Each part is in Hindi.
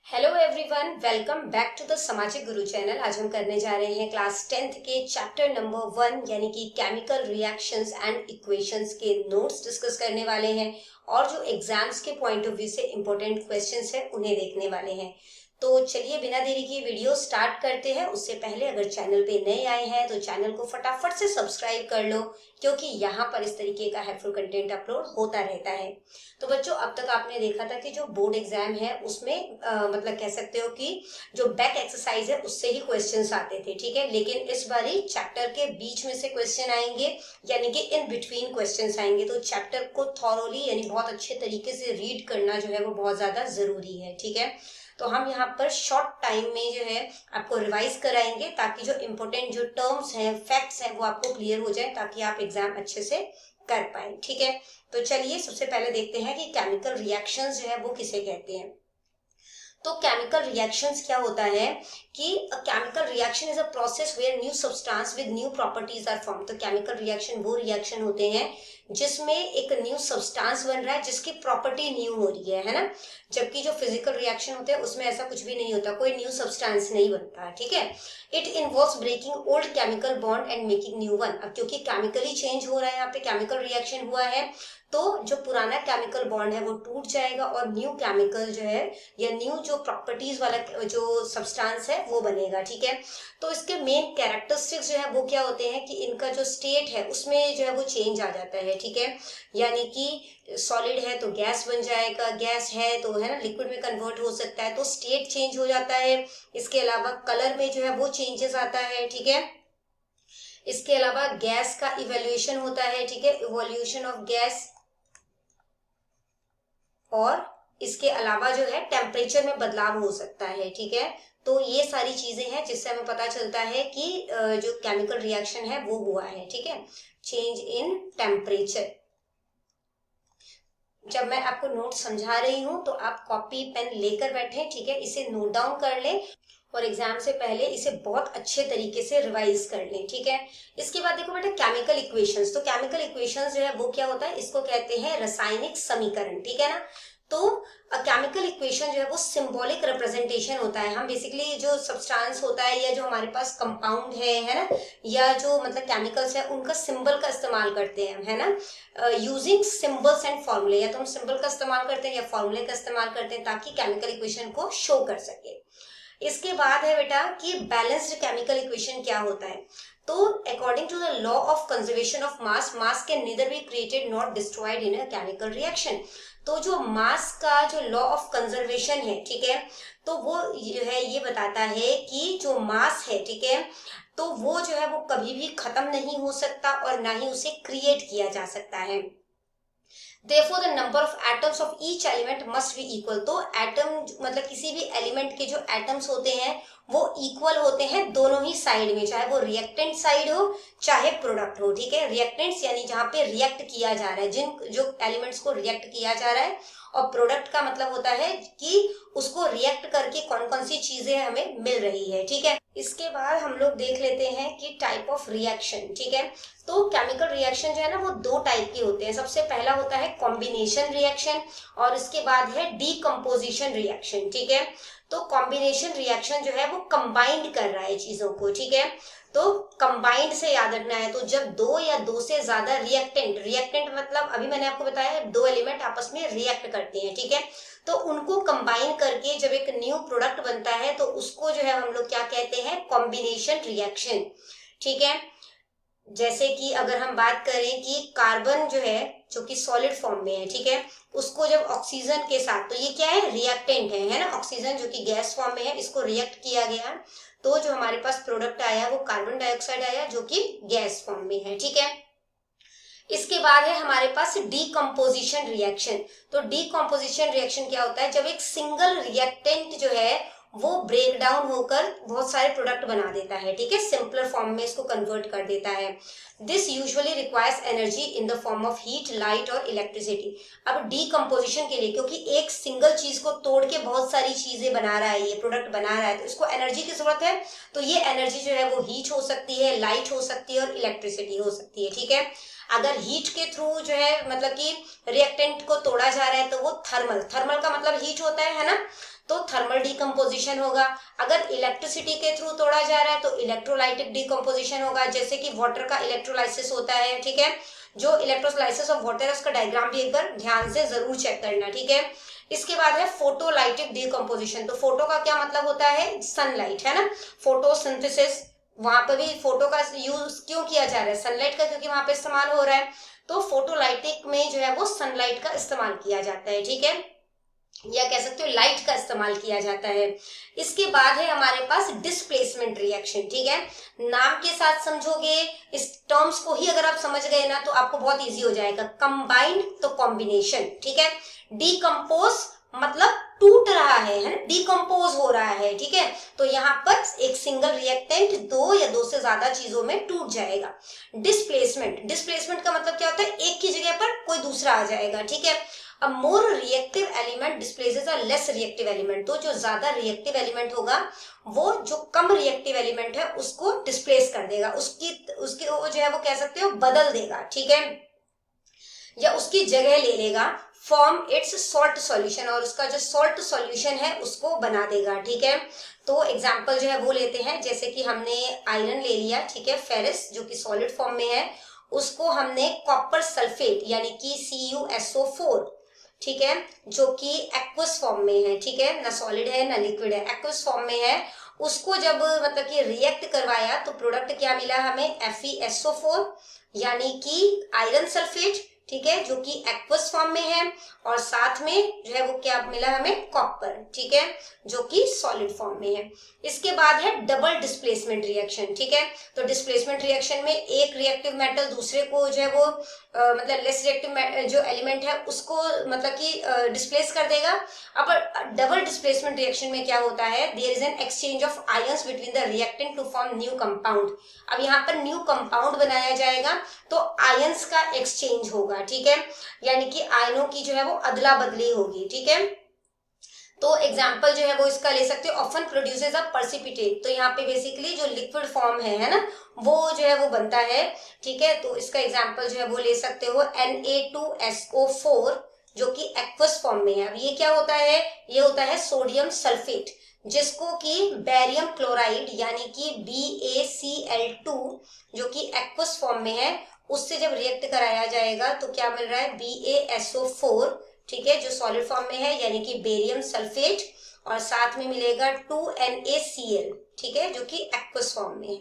Hello everyone, welcome back to the Samajik Guru channel. आज हम करने जा रहे हैं क्लास 10th के चैप्टर नंबर 1 यानी कि केमिकल रिएक्शंस एंड इक्वेशंस के नोट्स डिस्कस करने वाले हैं और जो एग्जाम्स के पॉइंट ऑफ व्यू से इंपॉर्टेंट क्वेश्चंस हैं उन्हें देखने वाले हैं। तो चलिए बिना देरी के वीडियो स्टार्ट करते हैं। उससे पहले अगर चैनल पे नए आए हैं तो चैनल को फटाफट से सब्सक्राइब कर लो, क्योंकि यहाँ पर इस तरीके का हेल्पफुल कंटेंट अपलोड होता रहता है। तो बच्चों, अब तक आपने देखा था कि जो बोर्ड एग्जाम है उसमें मतलब कह सकते हो कि जो बैक एक्सरसाइज है उससे ही क्वेश्चंस आते थे, ठीक है। लेकिन इस बारी चैप्टर के बीच में से क्वेश्चन आएंगे, यानी कि इन बिटवीन क्वेश्चंस आएंगे। तो चैप्टर को थॉरोली यानी बहुत अच्छे तरीके से रीड करना जो है वो बहुत ज्यादा जरूरी है, ठीक है। तो हम यहाँ पर शॉर्ट टाइम में जो है आपको रिवाइज कराएंगे, ताकि जो इम्पोर्टेंट जो टर्म्स हैं, फैक्ट्स हैं, वो आपको क्लियर हो जाए, ताकि आप एग्जाम अच्छे से कर पाए, ठीक है। तो चलिए सबसे पहले देखते हैं कि केमिकल रिएक्शंस जो है वो किसे कहते हैं। तो केमिकल रिएक्शंस क्या होता है कि chemical reaction is a process where new substance with new properties are form. तो केमिकल रिएक्शन वो रिएक्शन होते हैं जिसमें एक न्यू सब्सटेंस बन रहा है जिसकी प्रॉपर्टी न्यू हो रही है ना। जबकि जो फिजिकल रिएक्शन होते हैं उसमें ऐसा कुछ भी नहीं होता, कोई न्यू सब्सटेंस नहीं बनता, ठीक है। It involves breaking old chemical bond and making new one. अब क्योंकि केमिकली चेंज हो रहा है, यहाँ पे केमिकल रिएक्शन हुआ है, तो जो पुराना केमिकल बॉन्ड है वो टूट जाएगा और न्यू केमिकल जो है या न्यू जो प्रॉपर्टीज वाला जो सब्सटेंस है वो बनेगा, ठीक है। तो इसके मेन कैरेक्टरिस्टिक्स जो है वो क्या होते हैं कि इनका जो स्टेट है उसमें जो है वो चेंज आ जाता है, ठीक है। यानी कि सॉलिड है तो गैस बन जाएगा, गैस है तो है ना लिक्विड में कन्वर्ट हो सकता है, तो स्टेट चेंज हो जाता है। इसके अलावा कलर में जो है वो चेंजेस आता है, ठीक है। इसके अलावा गैस का इवोल्यूशन होता है, ठीक है, इवोल्यूशन ऑफ गैस। और इसके अलावा जो है टेम्परेचर में बदलाव हो सकता है, ठीक है। तो ये सारी चीजें हैं जिससे हमें पता चलता है कि जो केमिकल रिएक्शन है वो हुआ है, ठीक है। Change in temperature. जब मैं आपको नोट समझा रही हूं तो आप कॉपी पेन लेकर बैठे, ठीक है, इसे नोट डाउन कर लें और एग्जाम से पहले इसे बहुत अच्छे तरीके से रिवाइज कर लें, ठीक है। इसके बाद देखो बेटा केमिकल इक्वेशंस। तो केमिकल इक्वेशंस जो है वो क्या होता है, इसको कहते हैं रासायनिक समीकरण, ठीक है ना। तो केमिकल इक्वेशन जो है वो सिंबॉलिक रिप्रेजेंटेशन होता है। हम बेसिकली जो सब्सटेंस होता है या जो हमारे पास कंपाउंड है ना, या जो मतलब केमिकल्स है उनका सिंबल का इस्तेमाल करते हैं, है ना, यूजिंग सिंबल्स एंड फॉर्मूले। या तो हम सिंबल का इस्तेमाल करते हैं या फॉर्मूले का इस्तेमाल करते हैं ताकि केमिकल इक्वेशन को शो कर सके। इसके बाद है बेटा कि बैलेंस्ड केमिकल इक्वेशन क्या होता है। तो according to the law of conservation of mass, mass can neither be created not destroyed in a chemical reaction. तो जो मास का जो लॉ ऑफ कंजर्वेशन है, ठीक है, तो वो जो है ये बताता है कि जो मास है, ठीक है, तो वो जो है वो कभी भी खत्म नहीं हो सकता और ना ही उसे क्रिएट किया जा सकता है। Therefore, the number of atoms of each element must be equal। तो एटम मतलब किसी भी एलिमेंट के जो एटम्स होते हैं वो इक्वल होते हैं दोनों ही साइड में, चाहे वो रिएक्टेंट साइड हो चाहे प्रोडक्ट हो, ठीक है। रिएक्टेंट्स यानी जहां पे रिएक्ट किया जा रहा है, जिन जो एलिमेंट्स को रिएक्ट किया जा रहा है, और प्रोडक्ट का मतलब होता है कि उसको रिएक्ट करके कौन कौन सी चीजें हमें मिल रही है, ठीक है। इसके बाद हम लोग देख लेते हैं कि टाइप ऑफ रिएक्शन, ठीक है। तो केमिकल रिएक्शन जो है ना वो दो टाइप के होते हैं। सबसे पहला होता है कॉम्बिनेशन रिएक्शन और इसके बाद है डीकम्पोजिशन रिएक्शन, ठीक है। तो कॉम्बिनेशन रिएक्शन जो है वो कंबाइंड कर रहा है चीजों को, ठीक है। तो कंबाइंड से याद रखना है। तो जब दो या दो से ज्यादा रिएक्टेंट, रिएक्टेंट मतलब अभी मैंने आपको बताया दो एलिमेंट आपस में रिएक्ट करते हैं, ठीक है, तो उनको कंबाइन करके जब एक न्यू प्रोडक्ट बनता है तो उसको जो है हम लोग क्या कहते हैं, कॉम्बिनेशन रिएक्शन, ठीक है। जैसे कि अगर हम बात करें कि कार्बन जो है जो कि सॉलिड फॉर्म में है, ठीक है, उसको जब ऑक्सीजन के साथ, तो ये क्या है, रिएक्टेंट है ना। ऑक्सीजन जो कि गैस फॉर्म में है, इसको रिएक्ट किया गया तो जो हमारे पास प्रोडक्ट आया वो कार्बन डाइऑक्साइड आया जो कि गैस फॉर्म में है, ठीक है। इसके बाद है हमारे पास डीकम्पोजिशन रिएक्शन। तो डीकम्पोजिशन रिएक्शन क्या होता है, जब एक सिंगल रिएक्टेंट जो है वो ब्रेक डाउन होकर बहुत सारे प्रोडक्ट बना देता है, ठीक है, सिंपलर फॉर्म में इसको कन्वर्ट कर देता है। This usually requires energy in the form of heat, light और इलेक्ट्रिसिटी। अब डीकम्पोजिशन के लिए, क्योंकि एक सिंगल चीज को तोड़ के बहुत सारी चीजें बना रहा है, ये प्रोडक्ट बना रहा है, तो इसको एनर्जी की जरूरत है। तो ये एनर्जी जो है वो हीट हो सकती है, लाइट हो सकती है और इलेक्ट्रिसिटी हो सकती है, ठीक है। अगर हीट के थ्रू जो है मतलब कि रिएक्टेंट को तोड़ा जा रहा है तो वो थर्मल, थर्मल का मतलब हीट होता है ना। तो थर्मल डिकम्पोजिशन होगा। अगर इलेक्ट्रिसिटी के थ्रू तोड़ा जा रहा है तो इलेक्ट्रोलाइटिक डिकम्पोजिशन होगा, जैसे कि वाटर का इलेक्ट्रोलाइसिस होता है, ठीक है। जो इलेक्ट्रोलाइसिस ऑफ वाटर है उसका डायग्राम भी एक बार ध्यान से जरूर चेक करना, ठीक है। इसके बाद है फोटोलाइटिक डिकम्पोजिशन। तो फोटो का क्या मतलब होता है, सनलाइट, है ना, फोटोसिंथेसिस। वहां पर भी फोटो का यूज क्यों किया जा रहा है, सनलाइट का, क्योंकि वहां पे इस्तेमाल हो रहा है। तो फोटोलाइटिक में जो है वो सनलाइट का इस्तेमाल किया जाता है, ठीक है, या कह सकते हो लाइट का इस्तेमाल किया जाता है। इसके बाद है हमारे पास डिस्प्लेसमेंट रिएक्शन, ठीक है। नाम के साथ समझोगे, इस टर्म्स को ही अगर आप समझ गए ना तो आपको बहुत इजी हो जाएगा। कंबाइंड तो कॉम्बिनेशन, ठीक है। डिकम्पोज मतलब टूट रहा है ना, डिकम्पोज हो रहा है, ठीक है। तो यहाँ पर एक सिंगल रिएक्टेंट दो या दो से ज्यादा चीजों में टूट जाएगा। डिस्प्लेसमेंट, डिस्प्लेसमेंट का मतलब क्या होता है, एक की जगह पर कोई दूसरा आ जाएगा, ठीक है। A more reactive element displaces a less reactive element। तो जो ज्यादा रिएक्टिव एलिमेंट होगा वो जो कम रिएक्टिव एलिमेंट है उसको डिस्प्लेस कर देगा, उसकी वो जो है वो कह सकते हो बदल देगा, ठीक है, या उसकी जगह ले लेगा। फॉर्म इट्स सॉल्ट सॉल्यूशन, और उसका जो सॉल्ट सॉल्यूशन है उसको बना देगा, ठीक है। तो एग्जांपल जो है वो लेते हैं, जैसे कि हमने आयरन ले लिया, ठीक है, फेरस जो कि सॉलिड फॉर्म में है, उसको हमने कॉपर सल्फेट यानी कि CuSO4, ठीक है, जो कि एक्वस फॉर्म में है, ठीक है, ना सॉलिड है ना लिक्विड है, एक्वस फॉर्म में है। उसको जब मतलब कि रिएक्ट करवाया तो प्रोडक्ट क्या मिला हमें, FeSO4 यानी कि आयरन सल्फेट, ठीक है, जो कि एक्वस फॉर्म में है, और साथ में जो है वो क्या मिला हमें, कॉपर, ठीक है, जो कि सॉलिड फॉर्म में है। इसके बाद है डबल डिस्प्लेसमेंट रिएक्शन, ठीक है। तो डिस्प्लेसमेंट रिएक्शन में एक रिएक्टिव मेटल दूसरे को जो है वो मतलब लेस रिएक्टिव जो एलिमेंट है उसको मतलब कि डिस्प्लेस कर देगा। अब डबल डिस्प्लेसमेंट रिएक्शन में क्या होता है, there is an exchange of ions between the reactant to form new compound. अब यहाँ पर न्यू कंपाउंड बनाया जाएगा तो आयंस का एक्सचेंज होगा, ठीक है, यानी कि आयनों की जो है वो अदला बदली होगी, ठीक है। तो एग्जाम्पल जो है वो इसका ले सकते हो, ऑफन प्रोड्यूसेस अ पर्सिपिटेट। तो यहाँ पे बेसिकली जो लिक्विड फॉर्म है ना, वो जो है वो बनता है, ठीक है। तो इसका एग्जाम्पल जो है वो ले सकते हो Na2SO4 जो कि एक्वस फॉर्म में है। अब ये क्या होता है, ये होता है सोडियम सल्फेट, जिसको कि बैरियम क्लोराइड यानी कि BaCl2 जो कि एक्वस फॉर्म में है, उससे जब रिएक्ट कराया जाएगा तो क्या मिल रहा है, BaSO4, ठीक है, जो सॉलिड फॉर्म में है यानी कि बेरियम सल्फेट, और साथ में मिलेगा 2NaCl, ठीक है, जो कि एक्वस फॉर्म में है,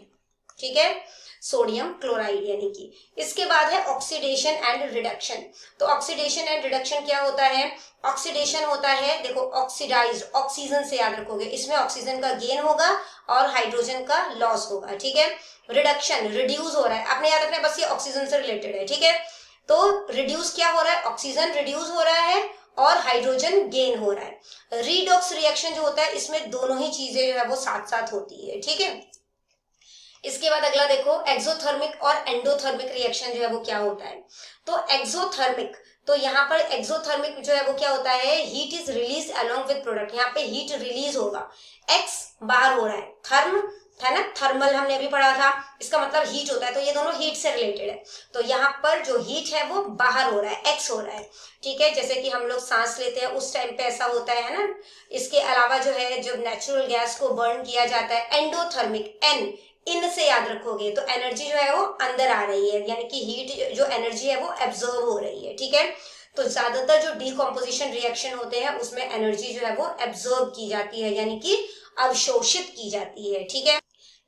ठीक है, सोडियम क्लोराइड यानी कि। इसके बाद है ऑक्सीडेशन एंड रिडक्शन। तो ऑक्सीडेशन एंड रिडक्शन क्या होता है, ऑक्सीडेशन होता है, देखो ऑक्सीडाइज्ड, ऑक्सीजन से याद रखोगे, इसमें ऑक्सीजन का गेन होगा और हाइड्रोजन का लॉस होगा, ठीक है। रिडक्शन, रिड्यूस हो रहा है, आपने याद रखना है, बस ये ऑक्सीजन से रिलेटेड है, ठीक है। तो रिड्यूस क्या हो रहा है, ऑक्सीजन रिड्यूस हो रहा है और हाइड्रोजन गेन हो रहा है। रीडॉक्स रिएक्शन जो होता है इसमें दोनों ही चीजें जो है वो साथ साथ होती है, ठीक है। इसके बाद अगला देखो, एक्सोथर्मिक और एंडोथर्मिक रिएक्शन जो है वो क्या होता है। तो एक्सोथर्मिक, तो यहाँ पर एक्सोथर्मिक जो है वो क्या होता है, heat is release along with product. यहाँ पे हीट रिलीज होगा, एक्स बाहर हो रहा है, थर्म है ना, थर्मल हमने अभी पढ़ा था, इसका मतलब हीट होता है, तो ये दोनों हीट से रिलेटेड है। तो यहाँ पर जो हीट है वो बाहर हो रहा है, एक्स हो रहा है, ठीक है, जैसे कि हम लोग सांस लेते हैं उस टाइम पे ऐसा होता है ना। इसके अलावा जो है, जब नेचुरल गैस को बर्न किया जाता है, एंडोथर्मिक, एन इन से याद रखोगे तो एनर्जी जो है वो अंदर आ रही है, यानी कि हीट जो एनर्जी है वो एब्जॉर्ब हो रही है, ठीक है। तो ज्यादातर जो डिकम्पोजिशन रिएक्शन होते हैं उसमें एनर्जी जो है वो एब्जॉर्ब की जाती है, यानी कि अवशोषित की जाती है, ठीक है।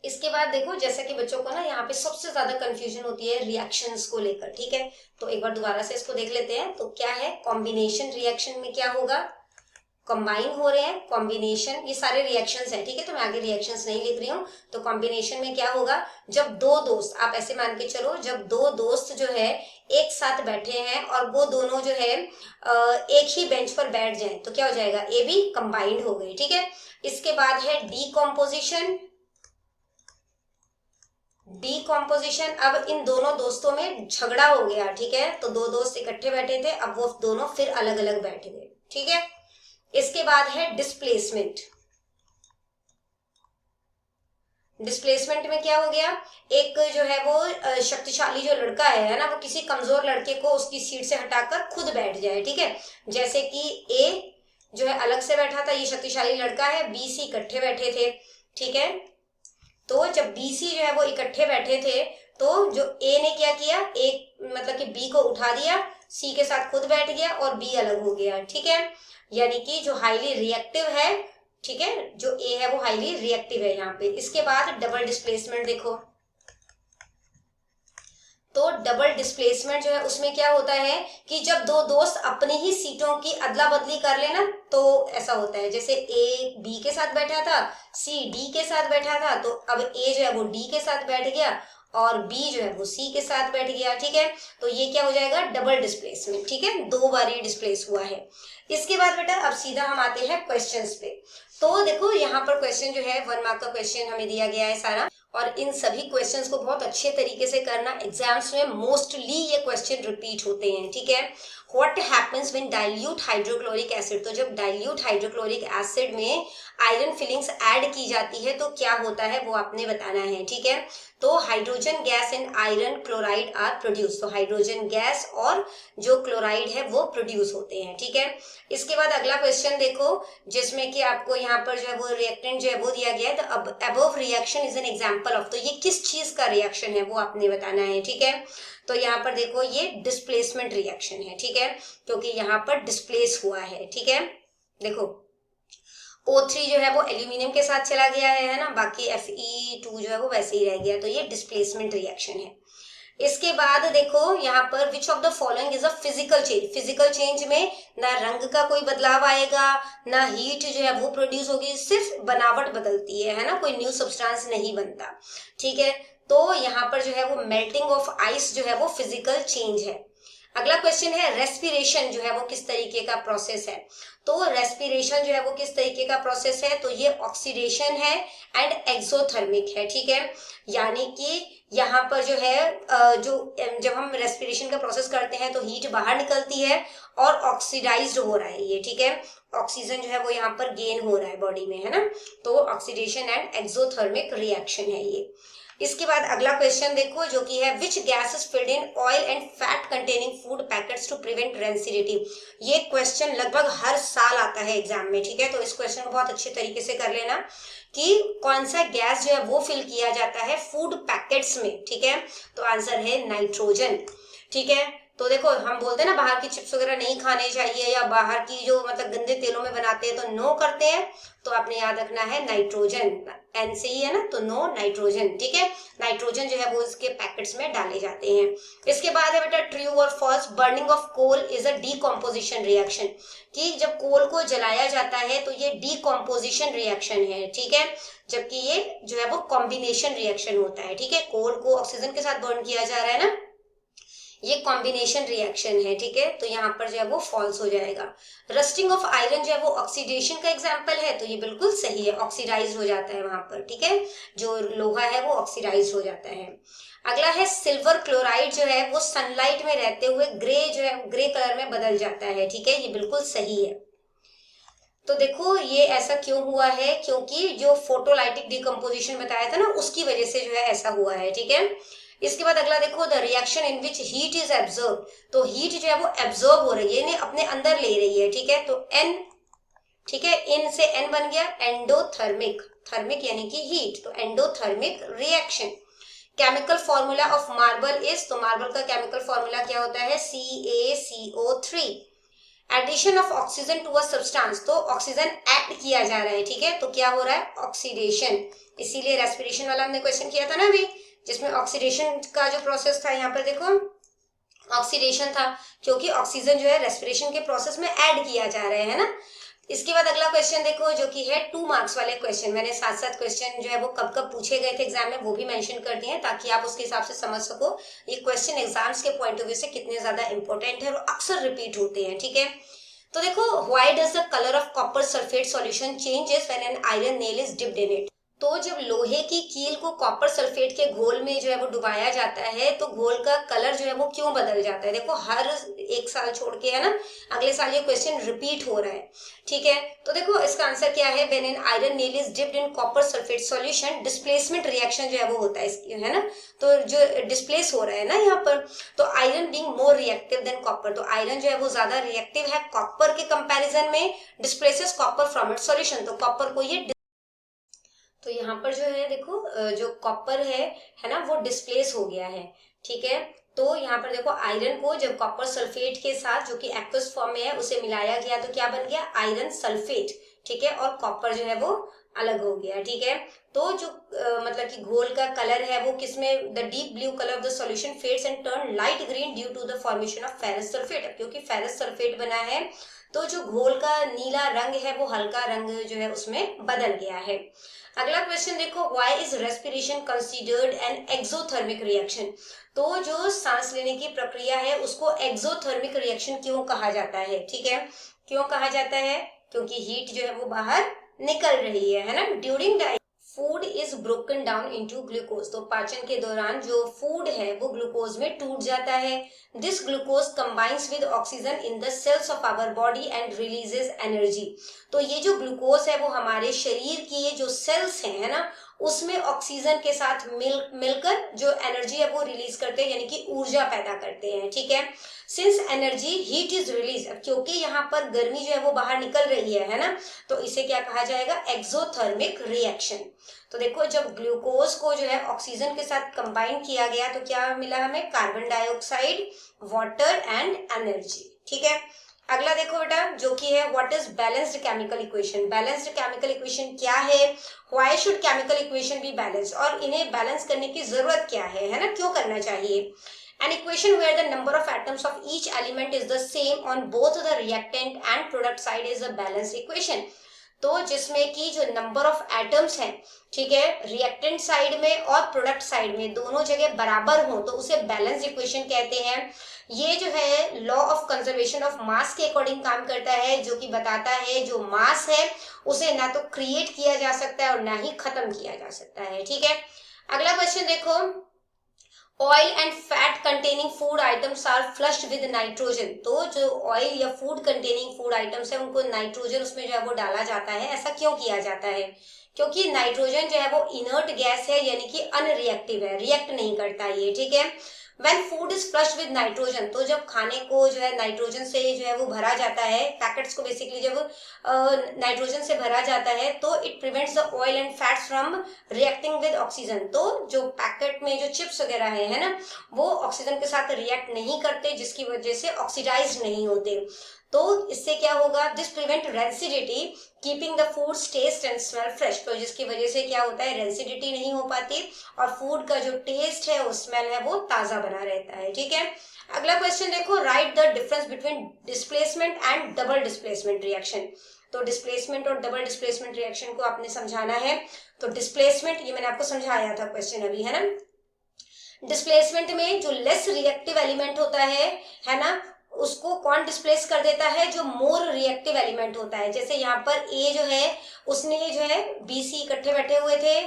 इसके बाद देखो, जैसे कि बच्चों को ना यहाँ पे सबसे ज्यादा कंफ्यूजन होती है रिएक्शंस को लेकर, ठीक है। तो एक बार दोबारा से इसको देख लेते हैं। तो क्या है, कॉम्बिनेशन रिएक्शन में क्या होगा, कंबाइन हो रहे हैं, कॉम्बिनेशन, ये सारे रिएक्शंस हैं, ठीक है, तो मैं आगे रिएक्शंस नहीं लिख रही हूँ। तो कॉम्बिनेशन में क्या होगा, जब दो दोस्त, आप ऐसे मान के चलो, जब दो दोस्त जो है एक साथ बैठे हैं और वो दोनों जो है एक ही बेंच पर बैठ जाएं तो क्या हो जाएगा, ए बी कंबाइंड हो गई, ठीक है। इसके बाद है डीकॉम्पोजिशन। डीकॉम्पोजिशन, अब इन दोनों दोस्तों में झगड़ा हो गया, ठीक है, तो दो दोस्त इकट्ठे बैठे थे, अब वो दोनों फिर अलग अलग बैठ गए, ठीक है। इसके बाद है डिस्प्लेसमेंट। डिस्प्लेसमेंट में क्या हो गया, एक जो है वो शक्तिशाली जो लड़का है ना, वो किसी कमजोर लड़के को उसकी सीट से हटाकर खुद बैठ जाए, ठीक है, जैसे कि ए जो है अलग से बैठा था, ये शक्तिशाली लड़का है, बी सी इकट्ठे बैठे थे, ठीक है। तो जब बी सी जो है वो इकट्ठे बैठे थे तो जो ए ने क्या किया, एक मतलब कि बी को उठा दिया, सी के साथ खुद बैठ गया और बी अलग हो गया, ठीक है। यानी कि जो हाईली रिएक्टिव है, ठीक है, जो ए है वो हाईली रिएक्टिव है यहाँ पे। इसके बाद डबल डिस्प्लेसमेंट देखो, तो डबल डिस्प्लेसमेंट जो है उसमें क्या होता है कि जब दो दोस्त अपनी ही सीटों की अदला बदली कर लेना तो ऐसा होता है, जैसे ए बी के साथ बैठा था, सी डी के साथ बैठा था, तो अब ए जो है वो डी के साथ बैठ गया और बी जो है वो सी के साथ बैठ गया, ठीक है। तो ये क्या हो जाएगा, डबल डिस्प्लेसमेंट, ठीक है, 2 बार ये डिस्प्लेस हुआ है। इसके बाद बेटा अब सीधा हम आते हैं क्वेश्चंस पे। तो देखो यहाँ पर क्वेश्चन जो है 1 मार्क का क्वेश्चन हमें दिया गया है सारा, और इन सभी क्वेश्चंस को बहुत अच्छे तरीके से करना, एग्जाम्स में मोस्टली ये क्वेश्चन रिपीट होते हैं, ठीक है। What happens when dilute hydrochloric acid, तो जब डाइल्यूट हाइड्रोक्लोरिक एसिड में आयरन फिलिंग्स ऐड की जाती है तो क्या होता है वो आपने बताना है, ठीक है। तो hydrogen gas and iron chloride are produce, तो हाइड्रोजन गैस और जो क्लोराइड है वो प्रोड्यूस होते हैं, ठीक है। इसके बाद अगला क्वेश्चन देखो, जिसमें कि आपको यहाँ पर जो है वो रिएक्टेंट जो है वो दिया गया है, तो above reaction is an example of, तो ये किस चीज का रिएक्शन है वो आपने बताना है, ठीक है। तो यहाँ पर देखो ये डिस्प्लेसमेंट रिएक्शन है, ठीक है, क्योंकि यहाँ पर डिस्प्लेस हुआ है, ठीक है। देखो O3 जो है वो एल्यूमिनियम के साथ चला गया है ना, बाकी Fe2 जो है वो वैसे ही रह गया, तो ये डिस्प्लेसमेंट रिएक्शन है। इसके बाद देखो यहाँ पर which of the following is a physical change, physical change में ना रंग का कोई बदलाव आएगा, ना हीट जो है वो प्रोड्यूस होगी, सिर्फ बनावट बदलती है ना, कोई न्यू सब्सटेंस नहीं बनता, ठीक है। तो यहाँ पर जो है वो मेल्टिंग ऑफ आइस जो है वो फिजिकल चेंज है। अगला क्वेश्चन है रेस्पिरेशन जो है वो किस तरीके का प्रोसेस है, तो रेस्पिरेशन जो है वो किस तरीके का प्रोसेस है, तो ये ऑक्सीडेशन है एंड एक्सोथर्मिक है, ठीक है। यानी कि यहाँ पर जो है जो जब हम रेस्पिरेशन का प्रोसेस करते हैं तो हीट बाहर निकलती है और ऑक्सीडाइज्ड हो रहा है ये, ठीक है, ऑक्सीजन जो है वो यहाँ पर गेन हो रहा है बॉडी में, है ना, तो ऑक्सीडेशन एंड एक्सोथर्मिक रिएक्शन है ये। इसके बाद अगला क्वेश्चन देखो जो कि है which gas is filled in oil and fat containing food packets to prevent rancidity, ये क्वेश्चन लगभग हर साल आता है एग्जाम में, ठीक है। तो इस क्वेश्चन को बहुत अच्छे तरीके से कर लेना कि कौन सा गैस जो है वो फिल किया जाता है फूड पैकेट्स में, ठीक है। तो आंसर है नाइट्रोजन, ठीक है। तो देखो हम बोलते हैं ना बाहर की चिप्स वगैरह नहीं खाने चाहिए, या बाहर की जो मतलब गंदे तेलों में बनाते हैं तो नो करते हैं, तो आपने याद रखना है नाइट्रोजन, एन से ही है ना, तो नो नाइट्रोजन, ठीक है। नाइट्रोजन जो है वो इसके पैकेट्स में डाले जाते हैं। इसके बाद है बेटा ट्रू और false, burning of coal is a decomposition reaction, कि जब कोल को जलाया जाता है तो ये डीकम्पोजिशन रिएक्शन है, ठीक है, जबकि ये जो है वो कॉम्बिनेशन रिएक्शन होता है, ठीक है। कोल को ऑक्सीजन के साथ बर्न किया जा रहा है ना, ये कॉम्बिनेशन रिएक्शन है, ठीक है, तो यहाँ पर जो है वो फॉल्स हो जाएगा। रस्टिंग ऑफ आयरन जो है वो ऑक्सीडेशन का एग्जांपल है, तो ये बिल्कुल सही है, ऑक्सीडाइज हो जाता है वहां पर, ठीक है, जो लोहा है वो ऑक्सीडाइज हो जाता है। अगला है सिल्वर क्लोराइड जो है वो सनलाइट में रहते हुए ग्रे जो है ग्रे कलर में बदल जाता है, ठीक है, ये बिल्कुल सही है। तो देखो ये ऐसा क्यों हुआ है, क्योंकि जो फोटोलाइटिक डिकम्पोजिशन बताया था ना उसकी वजह से जो है ऐसा हुआ है, ठीक है। इसके बाद अगला देखो the reaction in which heat is absorb, तो हीट जो है वो एब्जॉर्ब हो रही है, यानी अपने अंदर ले रही है, ठीक है, तो एन, ठीक है, इन से एन बन गया एंडोथर्मिक, थर्मिक यानी कि हीट, तो endothermic reaction. Chemical formula of marble is, तो मार्बल का केमिकल फॉर्मूला क्या होता है, CaCO3। Addition of oxygen to a substance, तो ऑक्सीजन ऐड किया जा रहा है, ठीक है, तो क्या हो रहा है, ऑक्सीडेशन, इसीलिए रेस्पिरेशन वाला हमने क्वेश्चन किया था ना अभी, जिसमें ऑक्सीडेशन का जो प्रोसेस था, यहाँ पर देखो ऑक्सीडेशन था, क्योंकि ऑक्सीजन जो है रेस्पिरेशन के प्रोसेस में ऐड किया जा रहा है ना। इसके बाद अगला क्वेश्चन देखो जो कि है 2 मार्क्स वाले क्वेश्चन, मैंने साथ साथ क्वेश्चन जो है वो कब कब पूछे गए थे एग्जाम में वो भी मेंशन कर दिए हैं, ताकि आप उसके हिसाब से समझ सको ये क्वेश्चन एग्जाम्स के पॉइंट ऑफ व्यू से कितने ज्यादा इंपॉर्टेंट है और अक्सर रिपीट होते हैं, ठीक है। तो देखो why does the colour of copper sulphate solution changes when an iron nail is dipped in it, तो जब लोहे की कील को कॉपर सल्फेट के घोल में जो है वो डुबाया जाता है तो घोल का कलर जो है वो क्यों बदल जाता है? देखो हर एक साल छोड़ के, है ना, अगले साल ये क्वेश्चन रिपीट हो रहा है, ठीक है। तो देखो इसका आंसर क्या है, when an iron nail is dipped in copper sulphate solution, displacement reaction जो है वो होता है है ना। तो जो डिस्प्लेस हो रहा है ना यहाँ पर, तो iron being more reactive than copper, तो आयरन जो है वो ज्यादा रिएक्टिव है कॉपर के कंपेरिजन में, displaces copper from its solution, तो कॉपर को ये, तो यहाँ पर जो है देखो जो कॉपर है ना, वो डिस्प्लेस हो गया है, ठीक है। तो यहाँ पर देखो आयरन को जब कॉपर सल्फेट के साथ, जो कि एक्वस फॉर्म में है, उसे मिलाया गया तो क्या बन गया, आयरन सल्फेट, ठीक है, और कॉपर जो है वो अलग हो गया, ठीक है। तो जो मतलब कि घोल का कलर है वो किसमें, the deep blue colour of the solution fades and turn light green due to the formation of ferrous sulphate, क्योंकि फेरस सल्फेट बना है तो जो घोल का नीला रंग है वो हल्का रंग जो है उसमें बदल गया है। अगला क्वेश्चन देखो, why is respiration considered an exothermic reaction, तो जो सांस लेने की प्रक्रिया है उसको एक्सोथर्मिक रिएक्शन क्यों कहा जाता है, ठीक है। क्यों कहा जाता है, क्योंकि हीट जो है वो बाहर निकल रही है ना। During food is broken down into glucose, तो पाचन के दौरान जो फूड है वो ग्लूकोज में टूट जाता है। This glucose combines with oxygen in the cells of our body and releases energy, तो ये जो ग्लूकोज है वो हमारे शरीर की ये जो सेल्स हैं, है ना, उसमें ऑक्सीजन के साथ मिलकर जो एनर्जी है वो रिलीज करते हैं, यानी कि ऊर्जा पैदा करते हैं, ठीक है। Since energy heat is release, क्योंकि यहाँ पर गर्मी जो है वो बाहर निकल रही है ना, तो इसे क्या कहा जाएगा, एक्सोथर्मिक रिएक्शन। तो देखो जब ग्लूकोज को जो है ऑक्सीजन के साथ कंबाइन किया गया तो क्या मिला हमें, carbon dioxide, water and energy, ठीक है। अगला देखो बेटा जो कि है, what is balanced chemical equation, balanced chemical equation क्या है, why should chemical equation be balanced, और इन्हें बैलेंस करने की जरूरत क्या है ना, क्यों करना चाहिए। An equation where the number of atoms of each element is the same on both the reactant and product side is a balanced equation, तो जिसमें कि जो नंबर ऑफ एटम्स हैं, ठीक है, रिएक्टेंट साइड में और प्रोडक्ट साइड में दोनों जगह बराबर हो तो उसे बैलेंस इक्वेशन कहते हैं। ये जो है लॉ ऑफ कंजर्वेशन ऑफ मास के अकॉर्डिंग काम करता है, जो कि बताता है जो मास है उसे ना तो क्रिएट किया जा सकता है और ना ही खत्म किया जा सकता है, ठीक है। अगला क्वेश्चन देखो, oil and fat containing food items are flushed with nitrogen, तो जो ऑयल या फूड कंटेनिंग फूड आइटम्स है उनको नाइट्रोजन उसमें जो है वो डाला जाता है, ऐसा क्यों किया जाता है, क्योंकि नाइट्रोजन जो है वो इनर्ट गैस है, यानी कि अनरिएक्टिव है, रिएक्ट नहीं करता ये, ठीक है। When food is flushed with nitrogen, तो जब खाने को जो है नाइट्रोजन से जो है वो भरा जाता है, पैकेट्स को बेसिकली जब नाइट्रोजन से भरा जाता है तो it prevents the oil and fats from reacting with oxygen, तो जो पैकेट में जो चिप्स वगैरह है ना, वो ऑक्सीजन के साथ रिएक्ट नहीं करते, जिसकी वजह से ऑक्सीडाइज नहीं होते। तो इससे क्या होगा, this prevent rancidity keeping the food taste and smell fresh, तो जिसकी वजह से क्या होता है, रेंसिडिटी नहीं हो पाती और फूड का जो टेस्ट है और स्मेल है वो ताजा बना रहता है, ठीक है। अगला क्वेश्चन देखो, right the difference between displacement and double displacement reaction, तो डिस्प्लेसमेंट और डबल डिस्प्लेसमेंट रिएक्शन को आपने समझाना है। तो डिस्प्लेसमेंट ये मैंने आपको समझाया था क्वेश्चन अभी, है ना। डिस्प्लेसमेंट में जो लेस रिएक्टिव एलिमेंट होता है ना, उसको कौन डिस्प्लेस कर देता है, जो मोर रिएक्टिव एलिमेंट होता है। जैसे यहाँ पर ए जो है उसने जो है बी सी इकट्ठे बैठे हुए थे,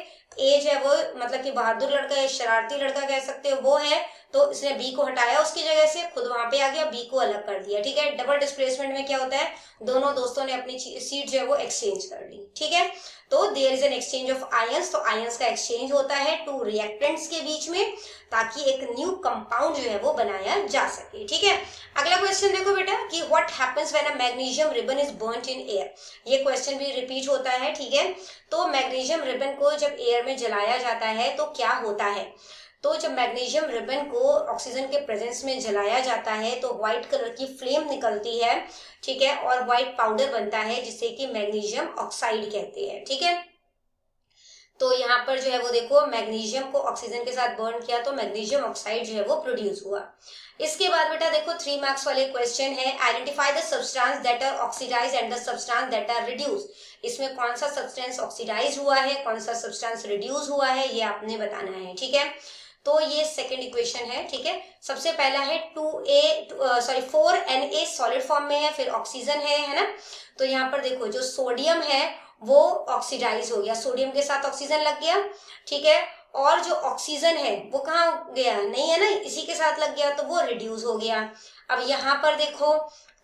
ए जो है वो मतलब कि बहादुर लड़का है, शरारती लड़का कह सकते हो वो है, तो इसने बी को हटाया उसकी जगह से, खुद वहां पे आ गया, बी को अलग कर दिया, ठीक है। डबल डिस्प्लेसमेंट में क्या होता है, दोनों दोस्तों ने अपनी सीट जो है वो एक्सचेंज कर ली, ठीक है। तो there is an exchange of ions, तो आयंस का एक्सचेंज होता है टू रिएक्टेंट्स के बीच में, ताकि एक न्यू कंपाउंड जो है वो बनाया जा सके, ठीक है। अगला क्वेश्चन देखो बेटा कि what happens when a magnesium ribbon is burned in air, ये क्वेश्चन भी रिपीट होता है, ठीक है। तो मैग्नीशियम रिबन को जब एयर में जलाया जाता है तो क्या होता है, तो जब मैग्नीशियम रिबन को ऑक्सीजन के प्रेजेंस में जलाया जाता है तो व्हाइट कलर की फ्लेम निकलती है, ठीक है, और व्हाइट पाउडर बनता है जिसे कि मैग्नीशियम ऑक्साइड कहते हैं, ठीक है। तो यहाँ पर जो है वो देखो मैग्नीशियम को ऑक्सीजन के साथ बर्न किया तो मैग्नीशियम ऑक्साइड जो है वो प्रोड्यूस हुआ। इसके बाद बेटा देखो 3 मार्क्स वाले क्वेश्चन है, identify the substance that are oxidise and the substance that are reduce, इसमें कौन सा सब्सटेंस ऑक्सीडाइज हुआ है, कौन सा सब्सटेंस रिड्यूस हुआ है, ये आपने बताना है, ठीक है। तो ये सेकंड इक्वेशन है, ठीक है। सबसे पहला है 4Na सॉलिड फॉर्म में है, फिर ऑक्सीजन है ना। तो यहाँ पर देखो जो सोडियम है वो ऑक्सीडाइज हो गया, सोडियम के साथ ऑक्सीजन लग गया, ठीक है, और जो ऑक्सीजन है वो कहाँ गया, नहीं है ना, इसी के साथ लग गया, तो वो रिड्यूस हो गया। अब यहाँ पर देखो,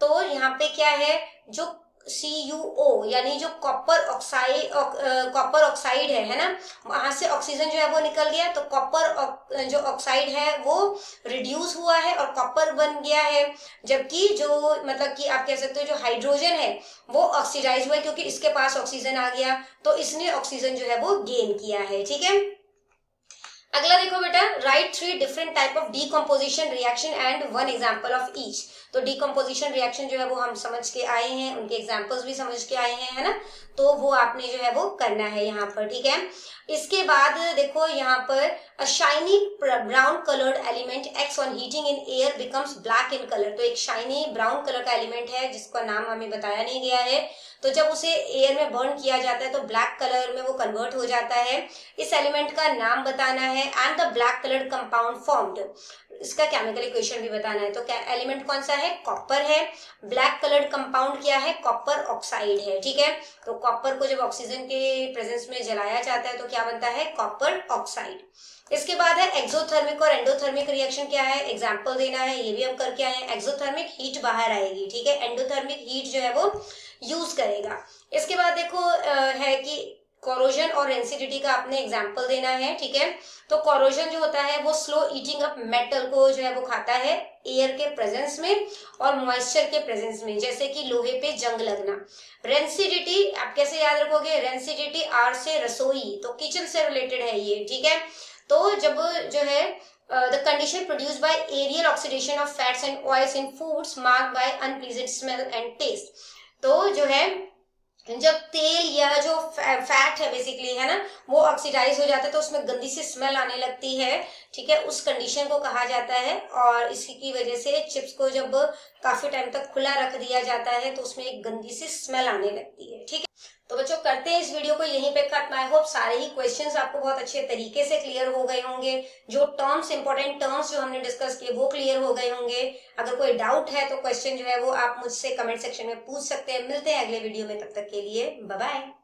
तो यहाँ पे क्या है, जो CuO यानी जो कॉपर ऑक्साइड है ना, वहां से ऑक्सीजन जो है वो निकल गया, तो कॉपर जो ऑक्साइड है वो रिड्यूस हुआ है और कॉपर बन गया है। जबकि जो मतलब कि आप कह सकते हो जो हाइड्रोजन है वो ऑक्सीडाइज हुआ है, क्योंकि इसके पास ऑक्सीजन आ गया, तो इसने ऑक्सीजन जो है वो गेन किया है, ठीक है। अगला देखो बेटा, right 3 different type of decomposition reaction and 1 example of each. तो डीकम्पोजिशन रिएक्शन जो है वो हम समझ के आए हैं, उनके एग्जांपल्स भी समझ के आए हैं, है ना, तो वो आपने जो है वो करना है यहाँ पर, ठीक है। इसके बाद देखो यहाँ पर, अ shiny brown coloured element x on heating in air becomes black in colour. तो एक शाइनी ब्राउन कलर का एलिमेंट है जिसका नाम हमें बताया नहीं गया है, तो जब उसे एयर में बर्न किया जाता है तो ब्लैक कलर में वो कन्वर्ट हो जाता है। इस एलिमेंट का नाम बताना है and the black coloured compound formed, इसका केमिकल इक्वेशन भी बताना है। तो क्या एलिमेंट कौन सा है, कॉपर है, ब्लैक कलर्ड कंपाउंड क्या है, कॉपर ऑक्साइड है, ठीक है। तो कॉपर को जब ऑक्सीजन के प्रेजेंस में जलाया जाता है तो क्या बनता है, कॉपर ऑक्साइड। इसके बाद है एक्सोथर्मिक और एंडोथर्मिक रिएक्शन क्या है, एग्जांपल देना है, ये भी हम करके आए हैं। एक्सोथर्मिक हीट बाहर आएगी, ठीक है, एंडोथर्मिक हीट जो है वो यूज करेगा। इसके बाद देखो है कि कोरोजन और रेंसिडिटी का आपने एग्जांपल देना है, ठीक है। तो कोरोजन जो होता है वो स्लो ईटिंग अप मेटल को जो है वो खाता है एयर के प्रेजेंस में और मॉइस्चर के प्रेजेंस में, जैसे कि लोहे पे जंग लगना। रेंसिडिटी आप कैसे याद रखोगे, रेंसिडिटी आर से रसोई, तो किचन से रिलेटेड है ये, ठीक है। तो जब जो है the condition produced by aerial oxidation of fats and oils in foods marked by unpleasant smell and taste। तो जो है जब तेल या जो फैट है बेसिकली, है ना, वो ऑक्सीडाइज हो जाता है तो उसमें गंदी सी स्मेल आने लगती है, ठीक है, उस कंडीशन को कहा जाता है। और इसकी वजह से चिप्स को जब काफी टाइम तक खुला रख दिया जाता है तो उसमें एक गंदी सी स्मेल आने लगती है, ठीक है। तो बच्चों करते हैं इस वीडियो को यहीं पे खत्म। आई होप सारे ही क्वेश्चंस आपको बहुत अच्छे तरीके से क्लियर हो गए होंगे, जो टर्म्स इंपॉर्टेंट टर्म्स जो हमने डिस्कस किए वो क्लियर हो गए होंगे। अगर कोई डाउट है तो क्वेश्चन जो है वो आप मुझसे कमेंट सेक्शन में पूछ सकते हैं। मिलते हैं अगले वीडियो में, तब तक के लिए बाय बाय।